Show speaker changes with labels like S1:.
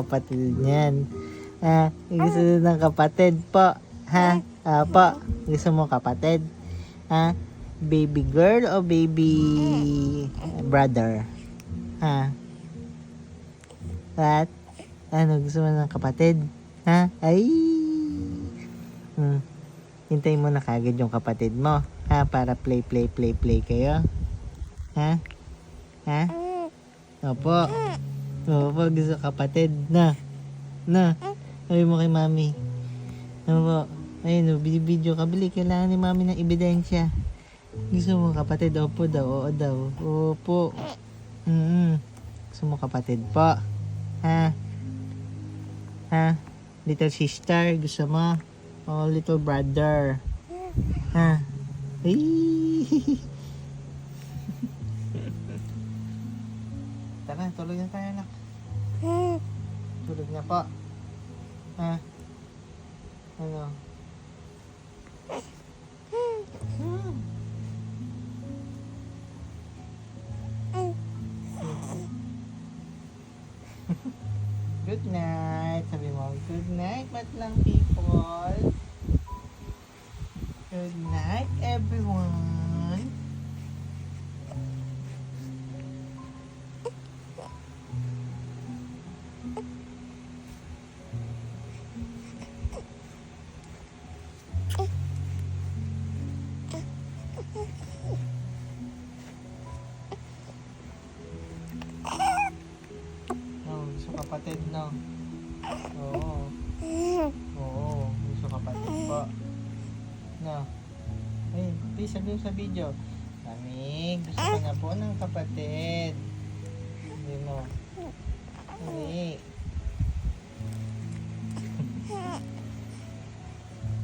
S1: Kapatid niyan. Gusto ng kapatid po. Ha? Po, gusto mo kapatid? Ha? Baby girl o baby brother? Ha? What? Ano, gusto mo ng kapatid? Ha? Ay! Hintayin mo na kagad yung kapatid mo. Ha? Para play kayo. Ha? Ha? Opo. Opo, gusto kapatid. Na. Sabi mo kay mami. Opo. Ayun, video ka. Bili, kailangan ni mami ng ebidensya. Gusto mo kapatid? Opo daw. Oo daw. Opo. Gusto mo kapatid po? Ha? Ha? Little sister, gusto mo? Oh, little brother. Ha? Ay! Tara, tulog na tayo, anak. Tulog na po. Ha? Ano? Good night. Sabi mo, good night, matlang people. Good night, everyone. Gusto kapatid, no? Oo. Gusto kapatid po. No? Ay, please sabihin sa video. Mami, gusto ko na po ng kapatid. Hindi mo. Hindi.